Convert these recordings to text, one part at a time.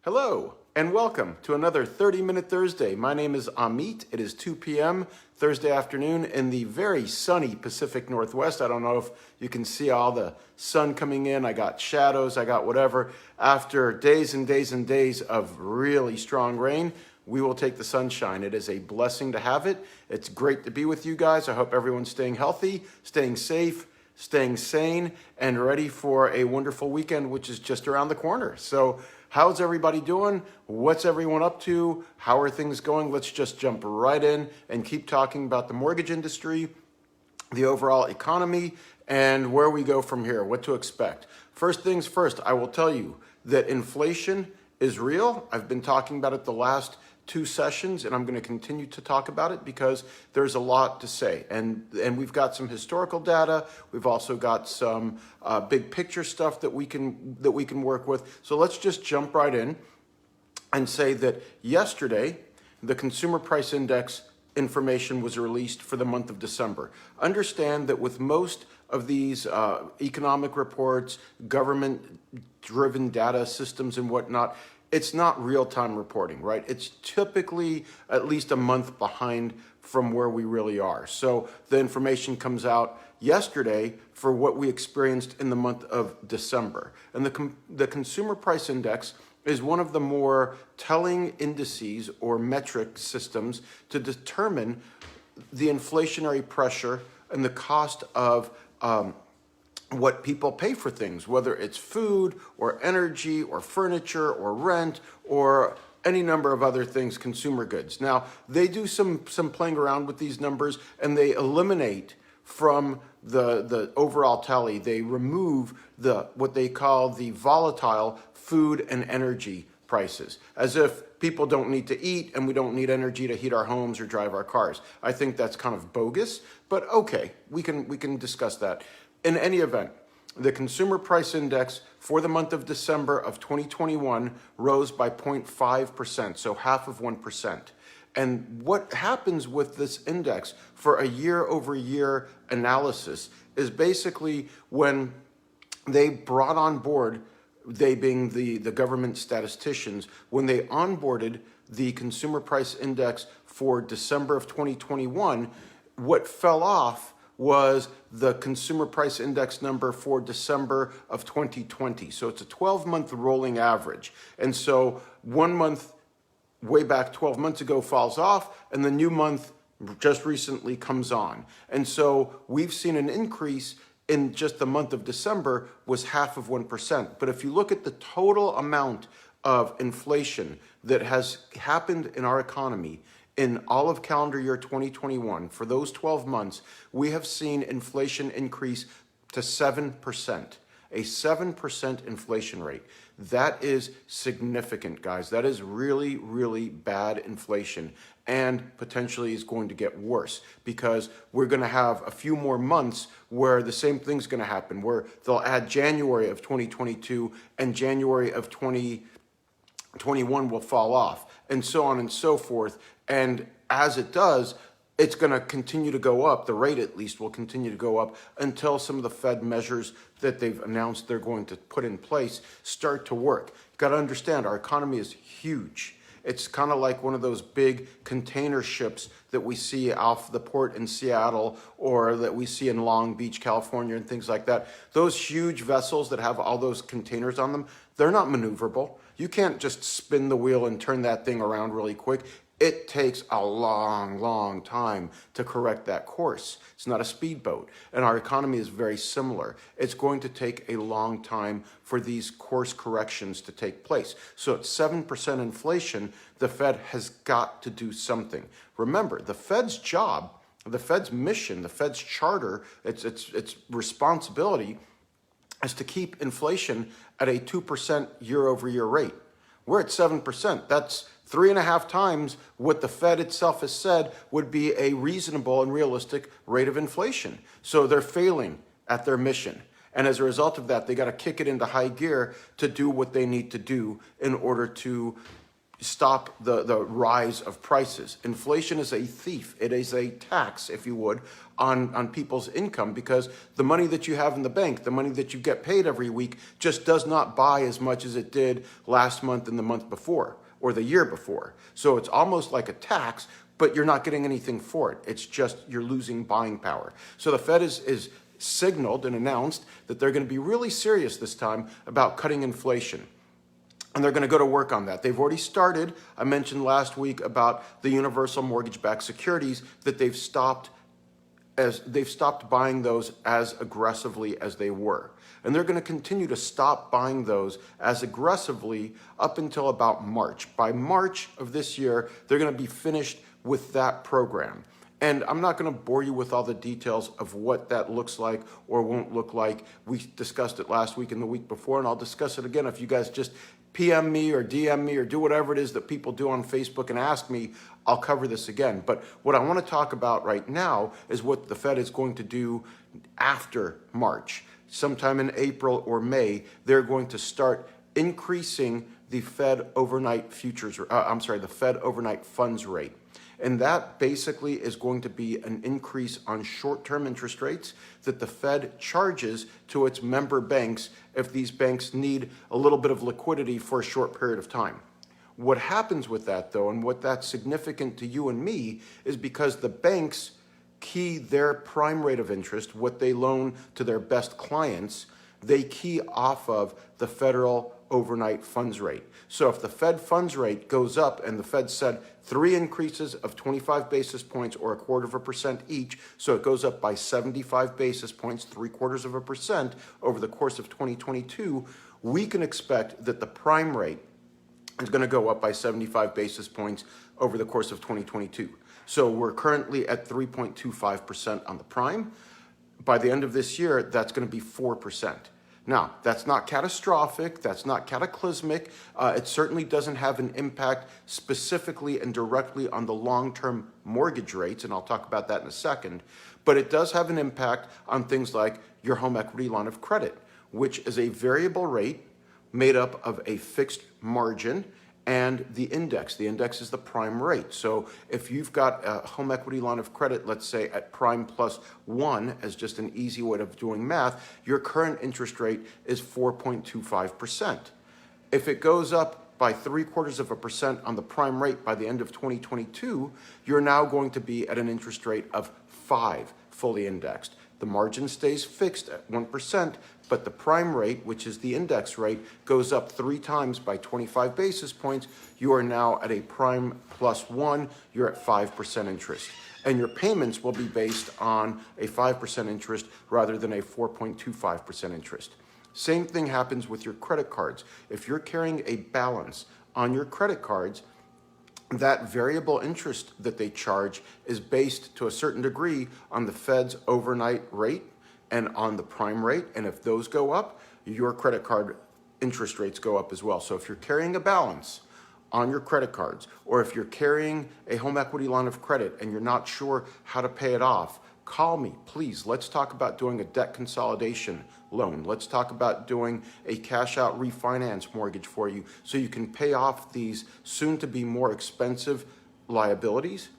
Hello and welcome to another 30-Minute Thursday. My name is Amit. It is 2 p.m. Thursday afternoon in the very sunny Pacific Northwest. I don't know if you can see all the sun coming in. I got shadows, I got whatever. After days and days and days of really strong rain, we will take the sunshine. It is a blessing to have it. It's great to be with you guys. I hope everyone's staying healthy, staying safe, staying sane, and ready for a wonderful weekend, which is just around the corner. So how's everybody doing? What's everyone up to? How are things going? Let's just jump right in and keep talking about the mortgage industry, the overall economy, and where we go from here, what to expect. First things first, I will tell you that inflation is real. I've been talking about it the last two sessions, and I'm going to continue to talk about it because there's a lot to say. And we've got some historical data. We've also got some big picture stuff that we can work with. So let's just jump right in and say that yesterday, the Consumer Price Index information was released for the month of December. Understand that with most of these economic reports, government-driven data systems and whatnot, it's not real-time reporting, right? It's typically at least a month behind from where we really are. So the information comes out yesterday for what we experienced in the month of December. And the Consumer Price Index is one of the more telling indices or metric systems to determine the inflationary pressure and the cost of what people pay for things, whether it's food or energy or furniture or rent or any number of other things, consumer goods. Now, they do some playing around with these numbers, and they eliminate from the overall tally, they remove what they call the volatile food and energy prices, as if people don't need to eat and we don't need energy to heat our homes or drive our cars. I think that's kind of bogus, but okay, we can discuss that. In any event, the Consumer Price Index for the month of December of 2021 rose by 0.5%, so half of 1%. And what happens with this index for a year-over-year analysis is basically when they brought on board, they being the government statisticians, when they onboarded the Consumer Price Index for December of 2021, what fell off was the Consumer Price Index number for December of 2020. So it's a 12-month rolling average. And so 1 month way back 12 months ago falls off, and the new month just recently comes on. And so we've seen an increase in just the month of December was half of 1%. But if you look at the total amount of inflation that has happened in our economy in all of calendar year 2021, for those 12 months, we have seen inflation increase to 7%, a 7% inflation rate. That is significant, guys. That is really, really bad inflation, and potentially is going to get worse because we're going to have a few more months where the same thing's going to happen, where they'll add January of 2022 and January of 2021 will fall off, and so on and so forth. And as it does, it's going to continue to go up. The rate, at least, will continue to go up until some of the Fed measures that they've announced they're going to put in place start to work. You've got to understand, our economy is huge. It's kind of like one of those big container ships that we see off the port in Seattle or that we see in Long Beach, California, and things like that. Those huge vessels that have all those containers on them, they're not maneuverable. You can't just spin the wheel and turn that thing around really quick. It takes a long, long time to correct that course. It's not a speedboat. And our economy is very similar. It's going to take a long time for these course corrections to take place. So at 7% inflation, the Fed has got to do something. Remember, the Fed's job, the Fed's mission, the Fed's charter, its responsibility is to keep inflation at a 2% year-over-year rate. We're at 7%. That's 3.5 times what the Fed itself has said would be a reasonable and realistic rate of inflation. So they're failing at their mission. And as a result of that, they got to kick it into high gear to do what they need to do in order to stop the rise of prices. Inflation is a thief. It is a tax, if you would, on people's income, because the money that you have in the bank, the money that you get paid every week, just does not buy as much as it did last month and the month before or the year before. So it's almost like a tax, but you're not getting anything for it. It's just you're losing buying power. So the Fed is signaled and announced that they're going to be really serious this time about cutting inflation. And they're going to go to work on that. They've already started. I mentioned last week about the universal mortgage-backed securities, that they've stopped buying those as aggressively as they were. And they're going to continue to stop buying those as aggressively up until about March. By March of this year, they're going to be finished with that program. And I'm not going to bore you with all the details of what that looks like or won't look like. We discussed it last week and the week before, and I'll discuss it again. If you guys just PM me or DM me or do whatever it is that people do on Facebook and ask me, I'll cover this again. But what I want to talk about right now is what the Fed is going to do after March. Sometime in April or May, they're going to start increasing the Fed overnight the Fed overnight funds rate. And that basically is going to be an increase on short-term interest rates that the Fed charges to its member banks if these banks need a little bit of liquidity for a short period of time. What happens with that, though, and what that's significant to you and me, is because the banks key their prime rate of interest, what they loan to their best clients, they key off of the federal overnight funds rate. So if the Fed funds rate goes up, and the Fed said 3 increases of 25 basis points or 0.25% each, so it goes up by 75 basis points, 0.75% over the course of 2022, we can expect that the prime rate is going to go up by 75 basis points over the course of 2022. So we're currently at 3.25% on the prime. By the end of this year, that's going to be 4%. Now, that's not catastrophic, that's not cataclysmic. It certainly doesn't have an impact specifically and directly on the long-term mortgage rates, and I'll talk about that in a second. But it does have an impact on things like your home equity line of credit, which is a variable rate made up of a fixed margin and the index. The index is the prime rate. So if you've got a home equity line of credit, let's say at prime plus 1, as just an easy way of doing math, your current interest rate is 4.25%. If it goes up by 0.75% on the prime rate by the end of 2022, you're now going to be at an interest rate of 5, fully indexed. The margin stays fixed at 1%, but the prime rate, which is the index rate, goes up 3 times by 25 basis points. You are now at a prime plus 1, you're at 5% interest. And your payments will be based on a 5% interest rather than a 4.25% interest. Same thing happens with your credit cards. If you're carrying a balance on your credit cards, that variable interest that they charge is based to a certain degree on the Fed's overnight rate and on the prime rate. And if those go up, your credit card interest rates go up as well. So if you're carrying a balance on your credit cards, or if you're carrying a home equity line of credit and you're not sure how to pay it off, call me, please. Let's talk about doing a debt consolidation loan. Let's talk about doing a cash out refinance mortgage for you so you can pay off these soon to be more expensive liabilities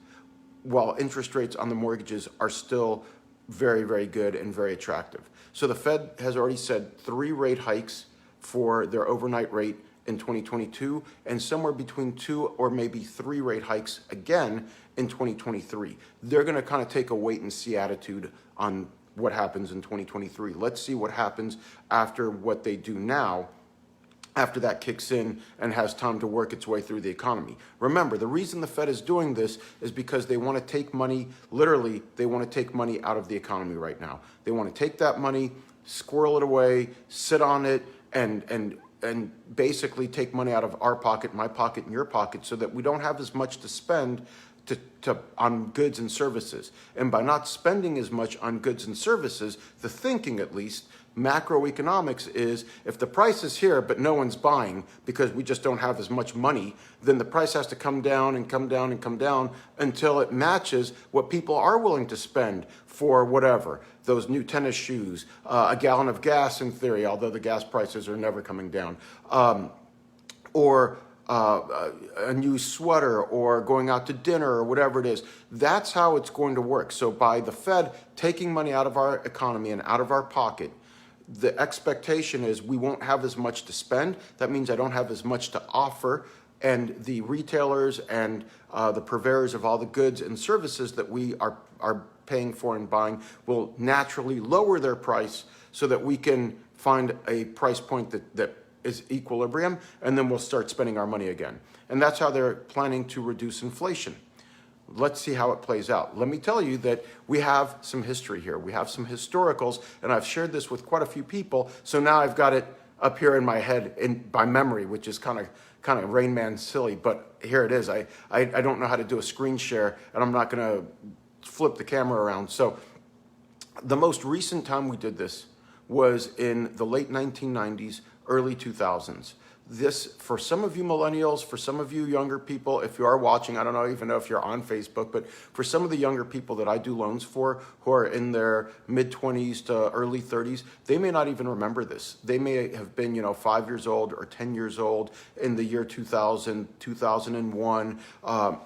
while interest rates on the mortgages are still very, very good and very attractive. So the Fed has already said 3 rate hikes for their overnight rate in 2022 and somewhere between 2 or maybe 3 rate hikes again in 2023. They're going to kind of take a wait and see attitude on what happens in 2023. Let's see what happens after what they do now, after that kicks in and has time to work its way through the economy. Remember, the reason the Fed is doing this is because they want to take money, literally, they want to take money out of the economy right now. They want to take that money, squirrel it away, sit on it, and basically take money out of our pocket, my pocket, and your pocket so that we don't have as much to spend on goods and services. And by not spending as much on goods and services, the thinking at least, macroeconomics is if the price is here but no one's buying because we just don't have as much money, then the price has to come down and come down and come down until it matches what people are willing to spend for whatever. Those new tennis shoes, a gallon of gas in theory, although the gas prices are never coming down, or a new sweater or going out to dinner or whatever it is. That's how it's going to work. So by the Fed taking money out of our economy and out of our pocket, the expectation is we won't have as much to spend. That means I don't have as much to offer. And the retailers and the purveyors of all the goods and services that we are paying for and buying will naturally lower their price so that we can find a price point that is equilibrium, and then we'll start spending our money again. And that's how they're planning to reduce inflation. Let's see how it plays out. Let me tell you that we have some history here. We have some historicals, and I've shared this with quite a few people. So now I've got it up here in my head by memory, which is kind of Rain Man silly, but here it is. I don't know how to do a screen share, and I'm not going to flip the camera around. So the most recent time we did this was in the late 1990s, early 2000s. This, for some of you millennials, for some of you younger people, if you are watching, I don't even know if you're on Facebook, but for some of the younger people that I do loans for who are in their mid-20s to early 30s, they may not even remember this. They may have been, 5 years old or 10 years old in the year 2000, 2001,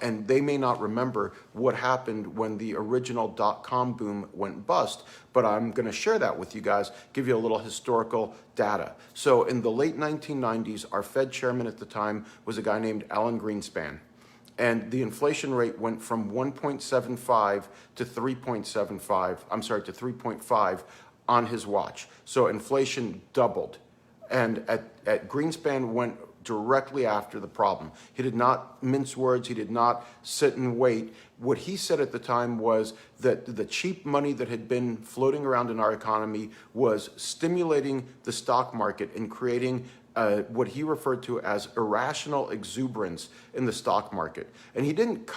and they may not remember what happened when the original dot-com boom went bust. But I'm going to share that with you guys, give you a little historical data. So in the late 1990s, our Fed chairman at the time was a guy named Alan Greenspan. And the inflation rate went from 1.75 to 3.5 on his watch. So inflation doubled. And at Greenspan went directly after the problem. He did not mince words. He did not sit and wait. What he said at the time was that the cheap money that had been floating around in our economy was stimulating the stock market and creating what he referred to as irrational exuberance in the stock market. And he didn't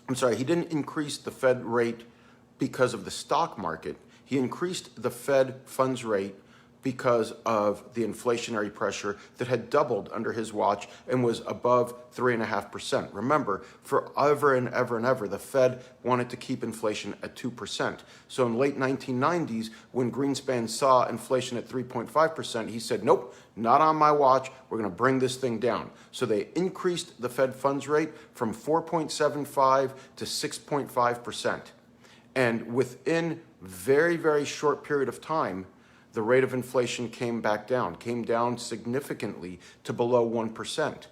increase the Fed rate because of the stock market. He increased the Fed funds rate because of the inflationary pressure that had doubled under his watch and was above 3.5%. Remember, forever and ever and ever, the Fed wanted to keep inflation at 2%. So in late 1990s, when Greenspan saw inflation at 3.5%, he said, nope, not on my watch. We're going to bring this thing down. So they increased the Fed funds rate from 4.75 to 6.5%. And within very, very short period of time, the rate of inflation came down significantly to below 1%.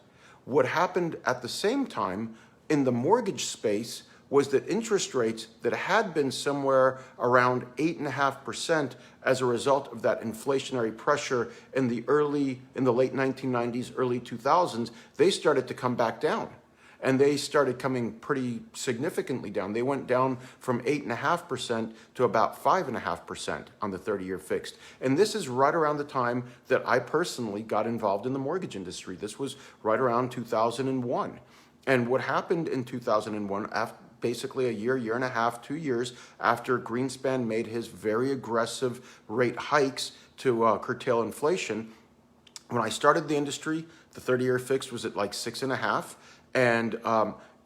What happened at the same time in the mortgage space was that interest rates that had been somewhere around 8.5% as a result of that inflationary pressure in the late 1990s, early 2000s, they started to come back down. And they started coming pretty significantly down. They went down from 8.5% to about 5.5% on the 30-year fixed. And this is right around the time that I personally got involved in the mortgage industry. This was right around 2001. And what happened in 2001, basically a year and a half, 2 years after Greenspan made his very aggressive rate hikes to curtail inflation, when I started the industry, the 30-year fixed was at like 6.5%. And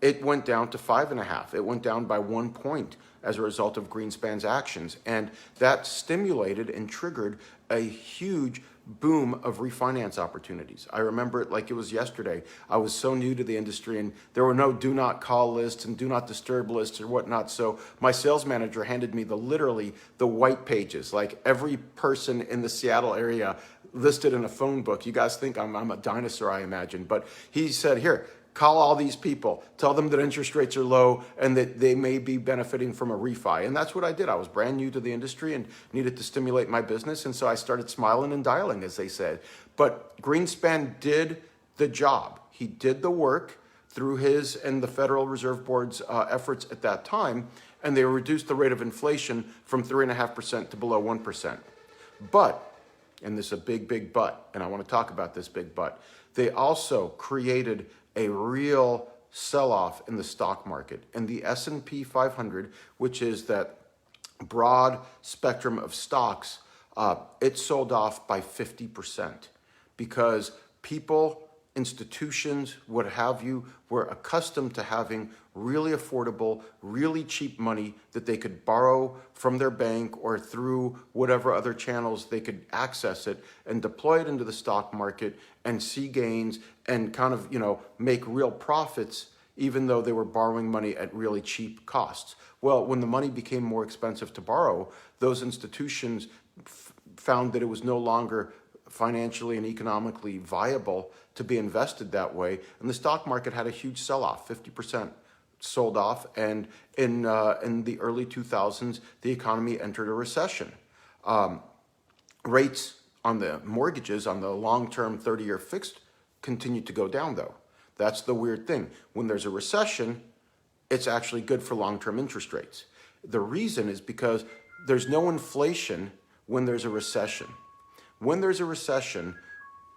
it went down to 5.5. It went down by 1 point as a result of Greenspan's actions. And that stimulated and triggered a huge boom of refinance opportunities. I remember it like it was yesterday. I was so new to the industry and there were no do not call lists and do not disturb lists or whatnot. So my sales manager handed me literally the white pages, like every person in the Seattle area listed in a phone book. You guys think I'm a dinosaur, I imagine. But he said, here, call all these people, tell them that interest rates are low and that they may be benefiting from a refi. And that's what I did. I was brand new to the industry and needed to stimulate my business. And so I started smiling and dialing, as they said. But Greenspan did the job. He did the work through his and the Federal Reserve Board's efforts at that time. And they reduced the rate of inflation from 3.5% to below 1%. But, and this is a big, big but, and I want to talk about this big but, they also created a real sell-off in the stock market. And the S&P 500, which is that broad spectrum of stocks, it sold off by 50% because people institutions, what have you, were accustomed to having really affordable, really cheap money that they could borrow from their bank or through whatever other channels they could access it and deploy it into the stock market and see gains and kind of, make real profits, even though they were borrowing money at really cheap costs. Well, when the money became more expensive to borrow, those institutions found that it was no longer financially and economically viable to be invested that way, and the stock market had a huge sell-off, 50% sold off, and in the early 2000s, the economy entered a recession. Rates on the mortgages, on the long-term 30-year fixed, continued to go down, though. That's the weird thing. When there's a recession, it's actually good for long-term interest rates. The reason is because there's no inflation when there's a recession. When there's a recession,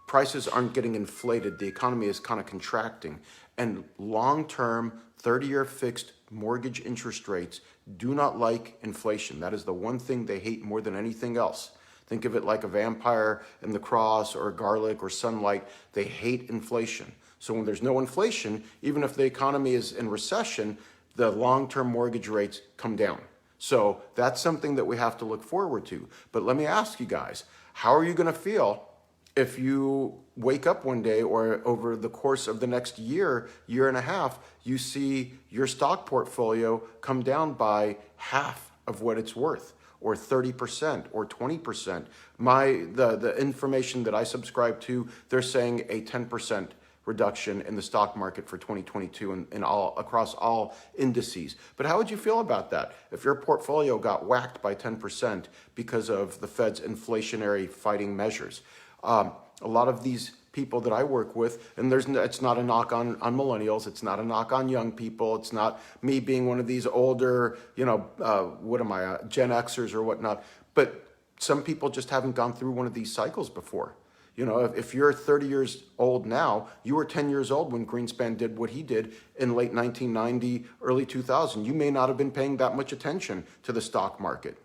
prices aren't getting inflated. The economy is kind of contracting. And long-term 30-year fixed mortgage interest rates do not like inflation. That is the one thing they hate more than anything else. Think of it like a vampire in the cross or garlic or sunlight. They hate inflation. So when there's no inflation, even if the economy is in recession, the long-term mortgage rates come down. So that's something that we have to look forward to. But let me ask you guys, how are you going to feel if you wake up one day or over the course of the next year, year and a half, you see your stock portfolio come down by half of what it's worth, or 30% or 20%? The information that I subscribe to, they're saying a 10% reduction in the stock market for 2022 and all across all indices. But how would you feel about that if your portfolio got whacked by 10% because of the Fed's inflationary fighting measures? A lot of these people that I work with, and it's not a knock on millennials, it's not a knock on young people, it's not me being one of these older, Gen Xers or whatnot, but some people just haven't gone through one of these cycles before. If you're 30 years old now, you were 10 years old when Greenspan did what he did in late 1990, early 2000. You may not have been paying that much attention to the stock market.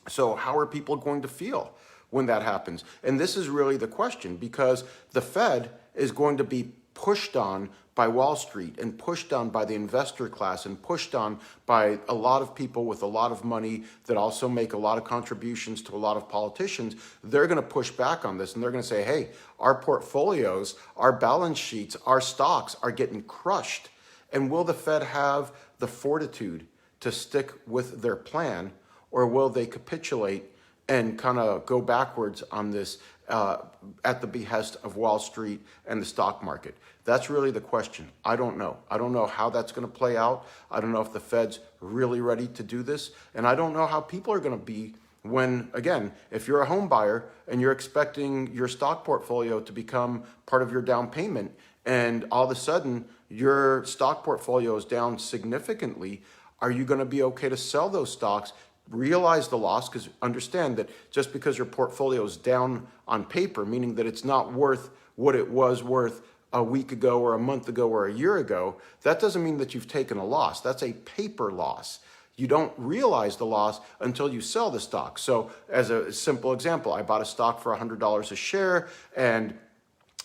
So how are people going to feel when that happens? And this is really the question, because the Fed is going to be pushed on by Wall Street and pushed on by the investor class and pushed on by a lot of people with a lot of money that also make a lot of contributions to a lot of politicians. They're going to push back on this and they're going to say, hey, our portfolios, our balance sheets, our stocks are getting crushed. And will the Fed have the fortitude to stick with their plan, or will they capitulate and kind of go backwards on this at the behest of Wall Street and the stock market? That's really the question. I don't know. I don't know how that's going to play out. I don't know if the Fed's really ready to do this. And I don't know how people are going to be when, again, if you're a home buyer and you're expecting your stock portfolio to become part of your down payment, and all of a sudden your stock portfolio is down significantly, are you going to be okay to sell those stocks? Realize the loss, because understand that just because your portfolio is down on paper, meaning that it's not worth what it was worth a week ago or a month ago or a year ago, that doesn't mean that you've taken a loss. That's a paper loss. You don't realize the loss until you sell the stock. So as a simple example, I bought a stock for $100 a share, and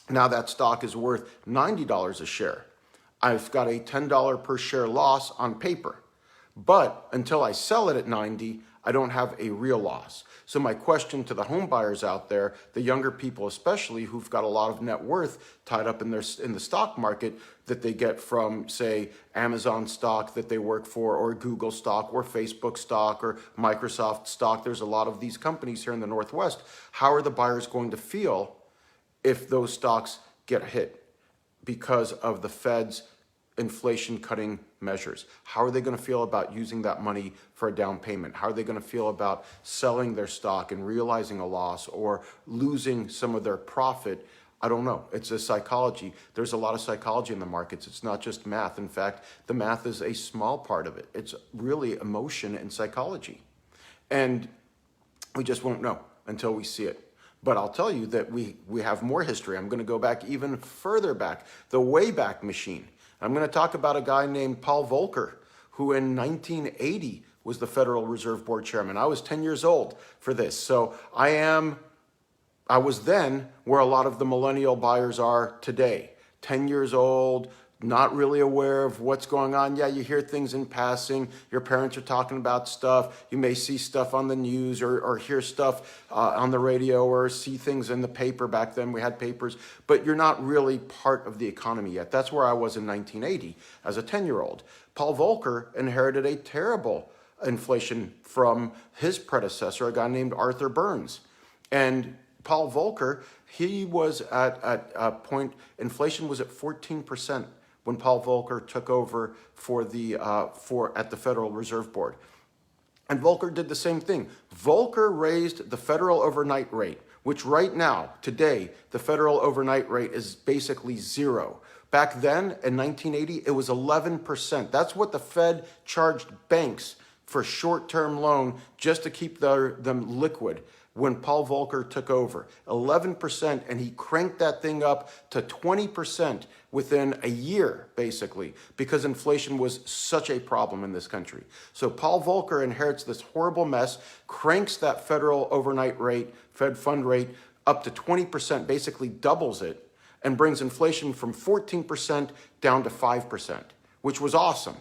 now that stock is worth $90 a share. I've got a $10 per share loss on paper. But until I sell it at 90, I don't have a real loss. So my question to the home buyers out there, the younger people especially, who've got a lot of net worth tied up in the stock market that they get from, say, Amazon stock that they work for, or Google stock, or Facebook stock, or Microsoft stock. There's a lot of these companies here in the Northwest. How are the buyers going to feel if those stocks get hit because of the Fed's inflation cutting measures? How are they going to feel about using that money for a down payment? How are they going to feel about selling their stock and realizing a loss, or losing some of their profit? I don't know. It's a psychology. There's a lot of psychology in the markets. It's not just math. In fact, the math is a small part of it. It's really emotion and psychology. And we just won't know until we see it. But I'll tell you that we have more history. I'm going to go back even further back, the Wayback Machine. I'm going to talk about a guy named Paul Volcker, who in 1980 was the Federal Reserve Board chairman. I was 10 years old for this. So I was then where a lot of the millennial buyers are today. 10 years old, not really aware of what's going on. Yeah, you hear things in passing. Your parents are talking about stuff. You may see stuff on the news or hear stuff on the radio or see things in the paper. Back then we had papers, but you're not really part of the economy yet. That's where I was in 1980 as a 10-year-old. Paul Volcker inherited a terrible inflation from his predecessor, a guy named Arthur Burns. And Paul Volcker, he was at a point, inflation was at 14% when Paul Volcker took over at the Federal Reserve Board. And Volcker did the same thing. Volcker raised the federal overnight rate, which right now, today, the federal overnight rate is basically zero. Back then, in 1980, it was 11%. That's what the Fed charged banks for short-term loan just to keep them liquid when Paul Volcker took over. 11%, and he cranked that thing up to 20% within a year, basically, because inflation was such a problem in this country. So Paul Volcker inherits this horrible mess, cranks that federal overnight rate, Fed fund rate, up to 20%, basically doubles it, and brings inflation from 14% down to 5%, which was awesome.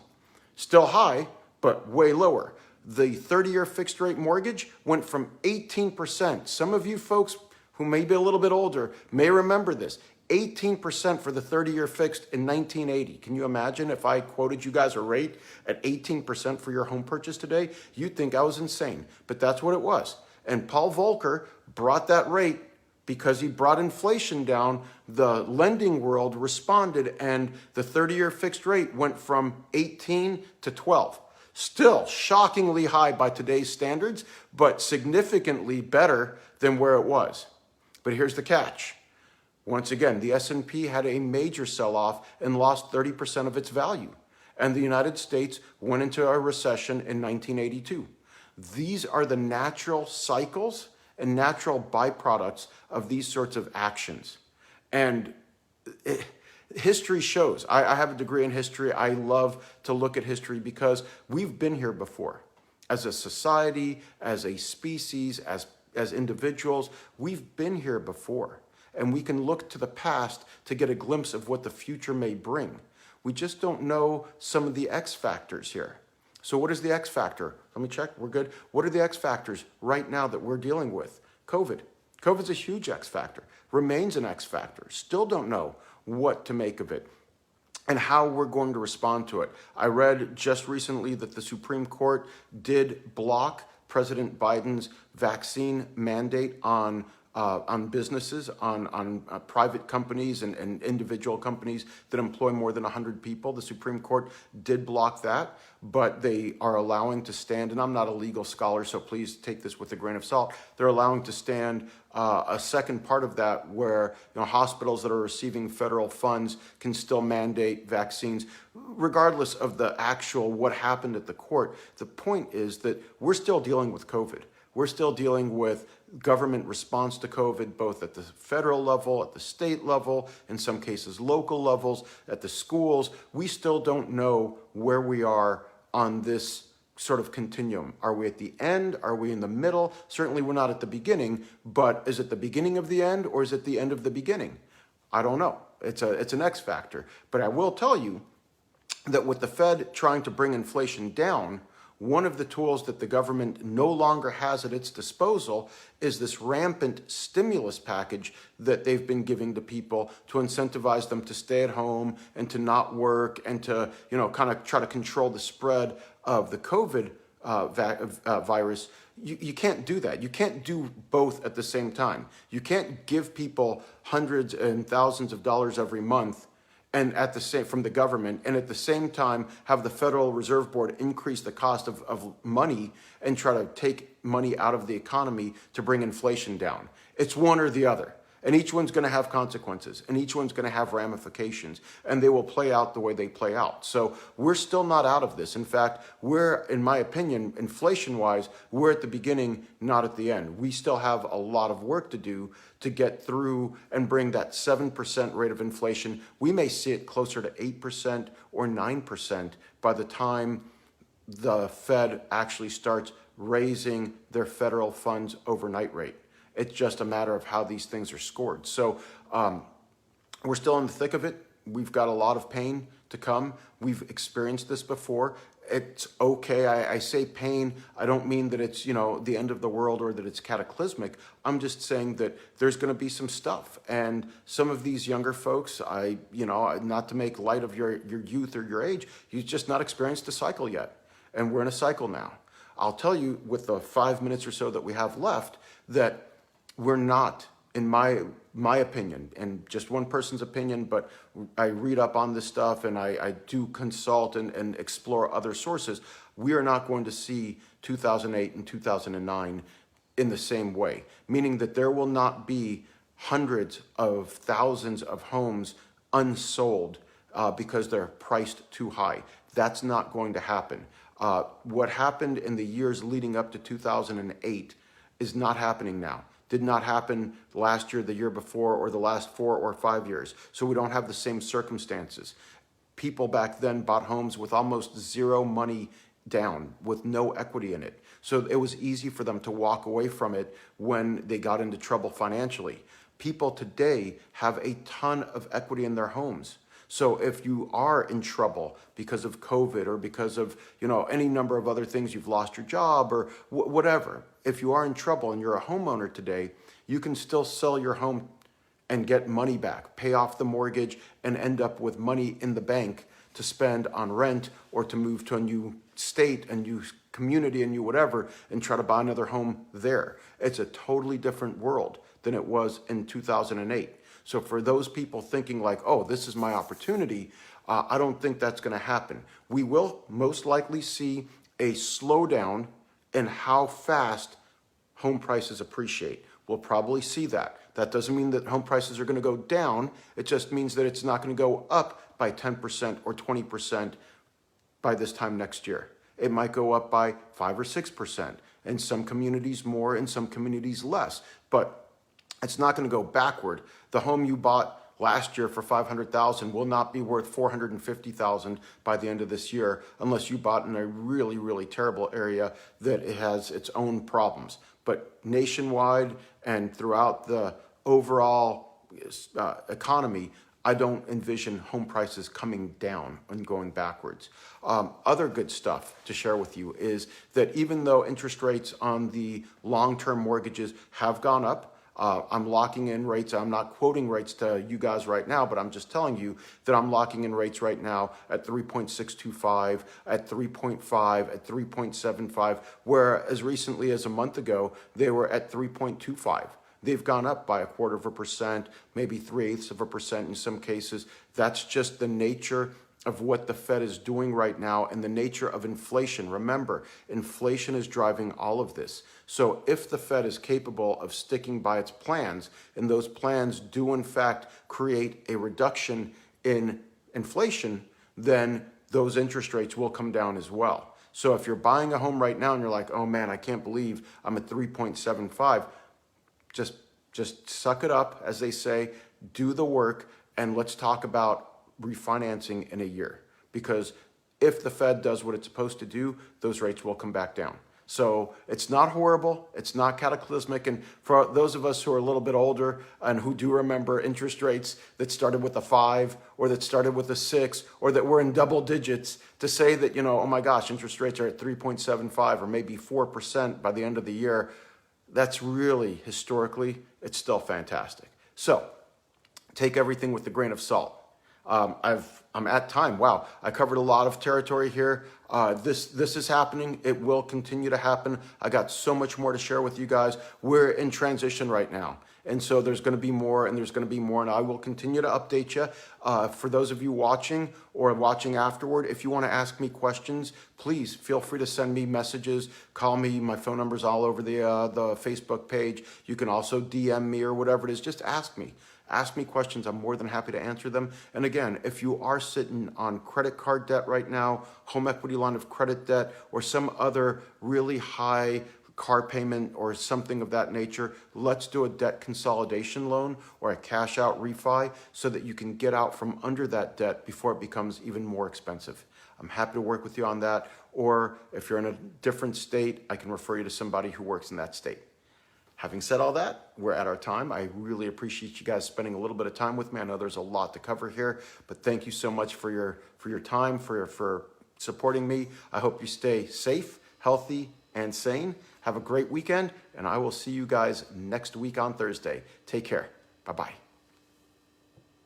Still high, but way lower. The 30-year fixed rate mortgage went from 18%. Some of you folks who may be a little bit older may remember this. 18% for the 30-year fixed in 1980. Can you imagine if I quoted you guys a rate at 18% for your home purchase today? You'd think I was insane, but that's what it was. And Paul Volcker brought that rate because he brought inflation down. The lending world responded, and the 30-year fixed rate went from 18 to 12. Still shockingly high by today's standards, but significantly better than where it was. But here's the catch. Once again, the S&P had a major sell-off and lost 30% of its value. And the United States went into a recession in 1982. These are the natural cycles and natural byproducts of these sorts of actions. And history shows. I have a degree in history. I love to look at history because we've been here before. As a society, as a species, as individuals, we've been here before. And we can look to the past to get a glimpse of what the future may bring. We just don't know some of the X factors here. So what is the X factor? Let me check. We're good. What are the X factors right now that we're dealing with? COVID. COVID's a huge X factor. Remains an X factor. Still don't know what to make of it and how we're going to respond to it. I read just recently that the Supreme Court did block President Biden's vaccine mandate on businesses, on private companies and individual companies that employ more than 100 people. The Supreme Court did block that, but they are allowing to stand, and I'm not a legal scholar, so please take this with a grain of salt. They're allowing to stand a second part of that where hospitals that are receiving federal funds can still mandate vaccines, regardless of the actual what happened at the court. The point is that we're still dealing with COVID. We're still dealing with government response to COVID, both at the federal level, at the state level, in some cases local levels, at the schools. We still don't know where we are on this sort of continuum. Are we at the end? Are we in the middle? Certainly we're not at the beginning, but is it the beginning of the end or is it the end of the beginning? I don't know. It's an X factor. But I will tell you that with the Fed trying to bring inflation down, one of the tools that the government no longer has at its disposal is this rampant stimulus package that they've been giving to people to incentivize them to stay at home and to not work and to, kind of try to control the spread of the COVID virus. You can't do that. You can't do both at the same time. You can't give people hundreds and thousands of dollars every month and from the government, and at the same time have the Federal Reserve Board increase the cost of money and try to take money out of the economy to bring inflation down. It's one or the other. And each one's going to have consequences, and each one's going to have ramifications, and they will play out the way they play out. So we're still not out of this. In fact, we're, in my opinion, inflation-wise, we're at the beginning, not at the end. We still have a lot of work to do to get through and bring that 7% rate of inflation. We may see it closer to 8% or 9% by the time the Fed actually starts raising their federal funds overnight rate. It's just a matter of how these things are scored. So we're still in the thick of it. we've got a lot of pain to come. We've experienced this before. It's okay. I say pain. I don't mean that it's, the end of the world or that it's cataclysmic. I'm just saying that there's going to be some stuff. And some of these younger folks, not to make light of your youth or your age, you've just not experienced a cycle yet. And we're in a cycle now. I'll tell you with the 5 minutes or so that we have left that we're not, in my opinion, and just one person's opinion, but I read up on this stuff and I do consult and explore other sources. We are not going to see 2008 and 2009 in the same way, meaning that there will not be hundreds of thousands of homes unsold because they're priced too high. That's not going to happen. What happened in the years leading up to 2008 is not happening now. Did not happen last year, the year before, or the last 4 or 5 years. So we don't have the same circumstances. People back then bought homes with almost zero money down, with no equity in it. So it was easy for them to walk away from it when they got into trouble financially. People today have a ton of equity in their homes. So if you are in trouble because of COVID or because of, any number of other things, you've lost your job or whatever, if you are in trouble and you're a homeowner today, you can still sell your home and get money back, pay off the mortgage, and end up with money in the bank to spend on rent or to move to a new state, a new community, a new whatever, and try to buy another home there. It's a totally different world than it was in 2008. So for those people thinking like, oh, this is my opportunity, I don't think that's going to happen. We will most likely see a slowdown in how fast home prices appreciate. We'll probably see that. That doesn't mean that home prices are going to go down. It just means that it's not going to go up by 10% or 20% by this time next year. It might go up by 5 or 6%. In some communities more, in some communities less. But it's not going to go backward. The home you bought last year for $500,000 will not be worth $450,000 by the end of this year unless you bought in a really, really terrible area that it has its own problems. But nationwide and throughout the overall economy, I don't envision home prices coming down and going backwards. Other good stuff to share with you is that even though interest rates on the long-term mortgages have gone up, I'm locking in rates. I'm not quoting rates to you guys right now, but I'm just telling you that I'm locking in rates right now at 3.625, at 3.5, at 3.75, where as recently as a month ago, they were at 3.25. They've gone up by 0.25%, maybe 0.3% in some cases. That's just the nature of what the Fed is doing right now and the nature of inflation. Remember, inflation is driving all of this. So if the Fed is capable of sticking by its plans, and those plans do in fact create a reduction in inflation, then those interest rates will come down as well. So if you're buying a home right now and you're like, oh man, I can't believe I'm at 3.75, just suck it up, as they say, do the work, and let's talk about refinancing in a year, because if the Fed does what it's supposed to do, those rates will come back down. So it's not horrible, it's not cataclysmic, and for those of us who are a little bit older and who do remember interest rates that started with a 5 or that started with a 6 or that were in double digits, to say that, oh my gosh, interest rates are at 3.75 or maybe 4% by the end of the year, that's really, historically, it's still fantastic. So take everything with a grain of salt. I'm at time. Wow, I covered a lot of territory here. This is happening. It will continue to happen. I got so much more to share with you guys. We're in transition right now. And so there's going to be more and there's going to be more. And I will continue to update you. For those of you watching or watching afterward, if you want to ask me questions, please feel free to send me messages. Call me. My phone number's all over the Facebook page. You can also DM me or whatever it is. Just ask me. Ask me questions. I'm more than happy to answer them. And again, if you are sitting on credit card debt right now, home equity line of credit debt, or some other really high car payment or something of that nature, let's do a debt consolidation loan or a cash out refi so that you can get out from under that debt before it becomes even more expensive. I'm happy to work with you on that. Or if you're in a different state, I can refer you to somebody who works in that state. Having said all that, we're at our time. I really appreciate you guys spending a little bit of time with me. I know there's a lot to cover here, but thank you so much for your time, for supporting me. I hope you stay safe, healthy, and sane. Have a great weekend, and I will see you guys next week on Thursday. Take care. Bye-bye.